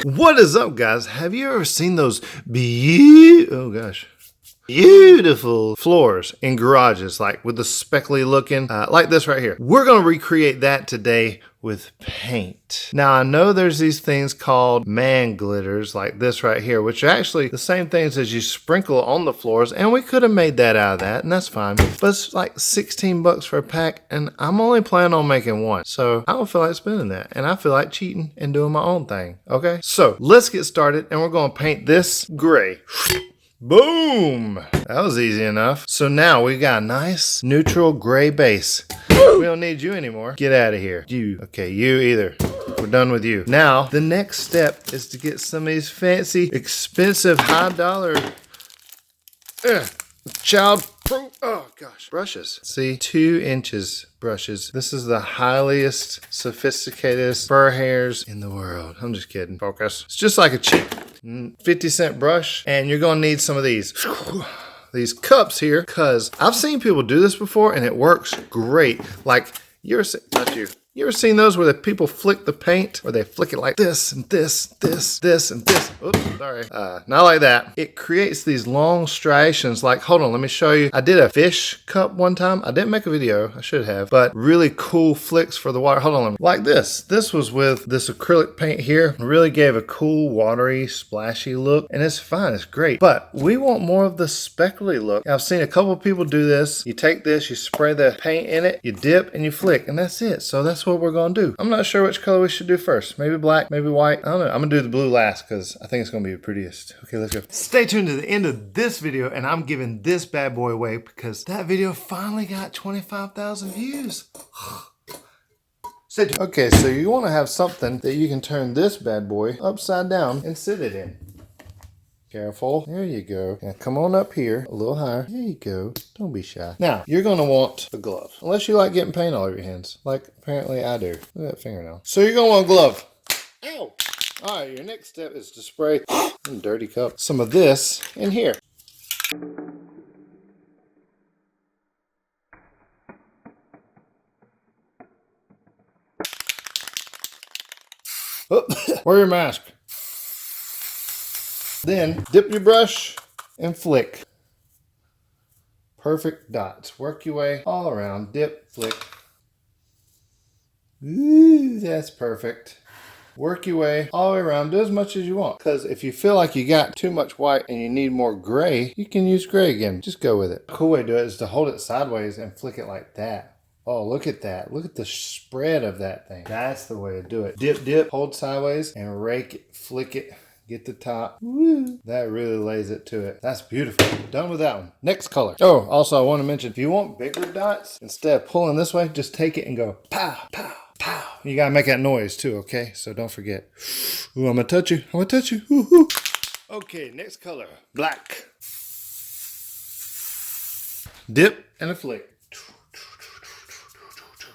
What is up, guys? Have you ever seen those beautiful floors in garages, like with the speckly looking, like this right here? We're gonna recreate that today with paint. Now, I know there's these things called man glitters like this right here, which are actually the same things as you sprinkle on the floors, and we could have made that out of that, and that's fine. But it's like 16 bucks for a pack, and I'm only planning on making one. So I don't feel like spending that, and I feel like cheating and doing my own thing, okay? So let's get started, and we're gonna paint this gray. Boom! That was easy enough. So now we got a nice neutral gray base. We don't need you anymore. Get out of here. You. Okay, you either. We're done with you. Now, the next step is to get some of these fancy, expensive, high dollar, child-proof, oh gosh, brushes. See, 2 inches brushes. This is the highest sophisticated fur hairs in the world. I'm just kidding. Focus. It's just like a cheap 50-cent brush, and you're gonna need some of these cups here, because I've seen people do this before and it works great. Like, you ever seen those where the people flick the paint, or they flick it like this and this, this and this? Oops, sorry. Not like that. It creates these long striations. Like, hold on, let me show you. I did a fish cup one time. I didn't make a video. I should have. But really cool flicks for the water. Hold on. Like this. This was with this acrylic paint here. It really gave a cool, watery, splashy look. And it's fine. It's great. But we want more of the speckly look. I've seen a couple of people do this. You take this, you spray the paint in it, you dip, and you flick. And that's it. So that's what we're going to do. I'm not sure which color we should do first. Maybe black, maybe white. I don't know. I'm going to do the blue last because I think it's going to be the prettiest. Okay, let's go. Stay tuned to the end of this video, and I'm giving this bad boy away because that video finally got 25,000 views. Stay tuned. Okay, so you want to have something that you can turn this bad boy upside down and sit it in. Careful. There you go. Now come on up here a little higher. There you go. Don't be shy. Now, you're going to want a glove. Unless you like getting paint all over your hands. Like apparently I do. Look at that fingernail. So you're going to want a glove. Ow! Alright, your next step is to spray dirty cup some of this in here. Oh, wear your mask. Then dip your brush and flick. Perfect dots. Work your way all around. Dip, flick. Ooh, that's perfect. Work your way all the way around. Do as much as you want. Because if you feel like you got too much white and you need more gray, you can use gray again. Just go with it. A cool way to do it is to hold it sideways and flick it like that. Oh, look at that. Look at the spread of that thing. That's the way to do it. Dip, dip, hold sideways, and rake it, flick it. Get the top. Woo. That really lays it to it. That's beautiful. Done with that one. Next color. Oh, also I want to mention, if you want bigger dots, instead of pulling this way, just take it and go pow, pow, pow. You gotta make that noise too, okay? So don't forget. Ooh, I'm gonna touch you. I'm gonna touch you. Ooh, ooh. Okay, next color. Black. Dip and a flick.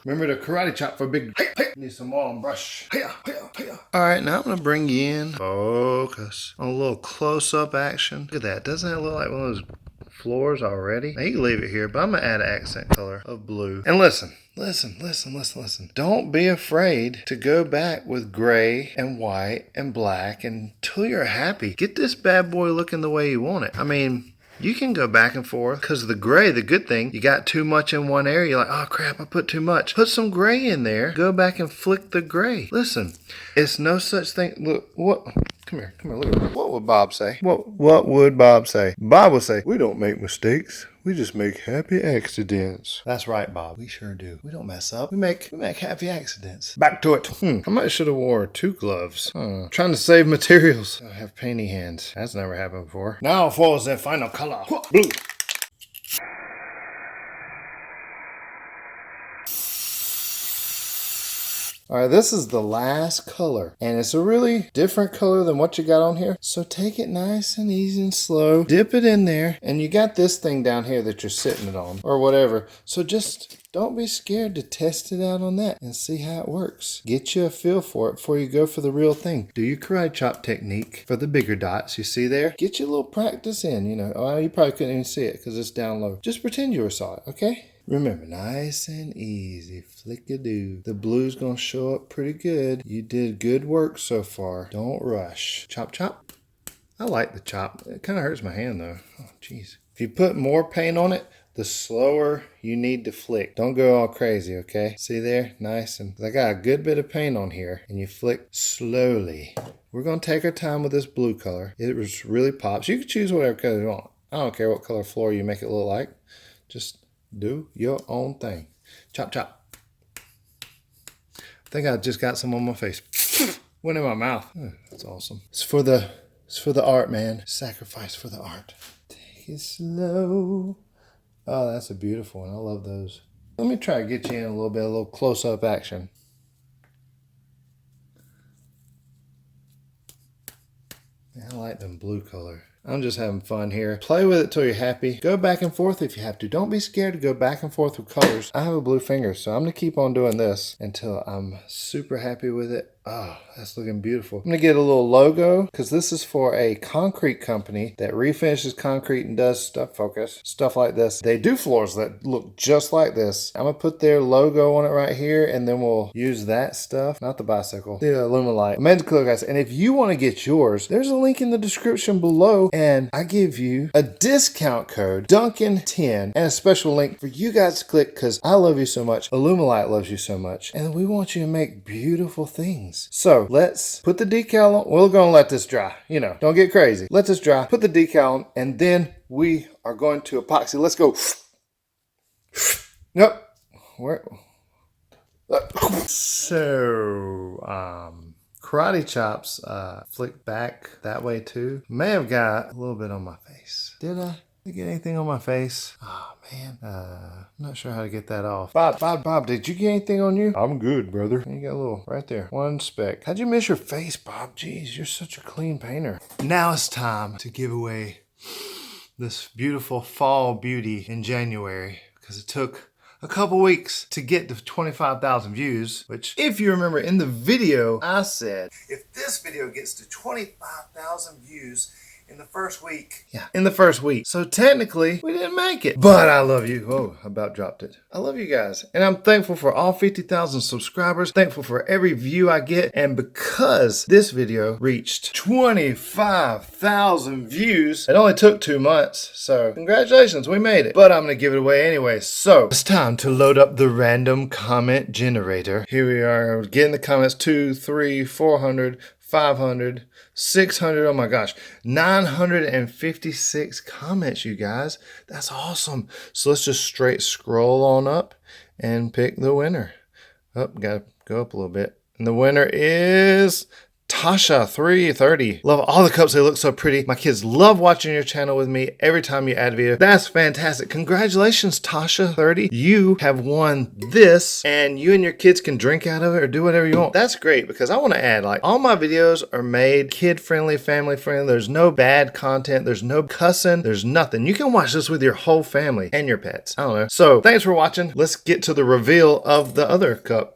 Remember the karate chop for a big. Need some more on brush. All right, now I'm gonna bring you in. Focus on a little close-up action. Look at that. Doesn't that look like one of those floors already? Now you can leave it here, but I'm gonna add an accent color of blue. And listen. Don't be afraid to go back with gray and white and black until you're happy. Get this bad boy looking the way you want it. I mean, you can go back and forth because the gray, the good thing, you got too much in one area. You're like, oh crap, I put too much. Put some gray in there. Go back and flick the gray. Listen, it's no such thing. Look, what? Come here, look at me. What would Bob say? What would Bob say? Bob would say, we don't make mistakes. We just make happy accidents. That's right, Bob. We sure do. We don't mess up. We make happy accidents. Back to it. I might should have wore 2 gloves. Trying to save materials. I have painty hands. That's never happened before. Now for the final color. Blue. All right, this is the last color, and it's a really different color than what you got on here. So take it nice and easy and slow, dip it in there, and you got this thing down here that you're sitting it on, or whatever. So just don't be scared to test it out on that and see how it works. Get you a feel for it before you go for the real thing. Do your karate chop technique for the bigger dots you see there. Get your little practice in, you know. Oh, you probably couldn't even see it because it's down low. Just pretend you saw it, okay? Remember, nice and easy, flick-a-doo. The blue's gonna show up pretty good. You did good work so far. Don't rush. Chop, chop. I like the chop. It kind of hurts my hand though. Oh, jeez. If you put more paint on it, the slower you need to flick. Don't go all crazy, okay? See there? Nice. And I got a good bit of paint on here, and you flick slowly. We're gonna take our time with this blue color. It was really pops. You can choose whatever color you want. I don't care what color floor you make it look like. Just do your own thing. Chop, chop. I think I just got some on my face. Went in my mouth. Oh, that's awesome. It's for the art, man. Sacrifice for the art. Take it slow. Oh, that's a beautiful one. I love those. Let me try to get you in a little close-up action. Yeah, I like them blue color. I'm just having fun here. Play with it till you're happy. Go back and forth if you have to. Don't be scared to go back and forth with colors. I have a blue finger, so I'm going to keep on doing this until I'm super happy with it. Oh, that's looking beautiful. I'm going to get a little logo because this is for a concrete company that refinishes concrete and does stuff like this. They do floors that look just like this. I'm going to put their logo on it right here, and then we'll use that stuff. Not the bicycle. The Illuminite. Amazing cool, guys. And if you want to get yours, there's a link in the description below, and I give you a discount code, Duncan10, and a special link for you guys to click because I love you so much. Illuminite loves you so much, and we want you to make beautiful things. So let's put the decal on. We're going to let this dry. You know, don't get crazy. Let this dry. Put the decal on, and then we are going to epoxy. Let's go. Nope. Where? So, karate chops flick back that way too. May have got a little bit on my face. Did I get anything on my face? Oh man, I'm not sure how to get that off. Bob, did you get anything on you? I'm good, brother. You got a little right there, one speck. How'd you miss your face, Bob? Jeez, you're such a clean painter. Now it's time to give away this beautiful fall beauty in January because it took a couple weeks to get to 25,000 views, which if you remember in the video, I said, if this video gets to 25,000 views in the first week. Yeah, in the first week. So technically, we didn't make it. But I love you. Oh, I about dropped it. I love you guys. And I'm thankful for all 50,000 subscribers. Thankful for every view I get. And because this video reached 25,000 views, it only took 2 months. So congratulations, we made it. But I'm going to give it away anyway. So it's time to load up the random comment generator. Here we are getting the comments 200, 300, 400, 500, 600, oh my gosh, 956 comments, you guys. That's awesome. So let's just straight scroll on up and pick the winner. Oh, gotta go up a little bit. And the winner is Tasha 330. Love all the cups. They look so pretty. My kids love watching your channel with me every time you add a video. That's fantastic. Congratulations, Tasha 30. You have won this, and you and your kids can drink out of it or do whatever you want. That's great because I want to add, like, all my videos are made kid-friendly, family-friendly. There's no bad content. There's no cussing. There's nothing. You can watch this with your whole family and your pets. I don't know. So thanks for watching. Let's get to the reveal of the other cup.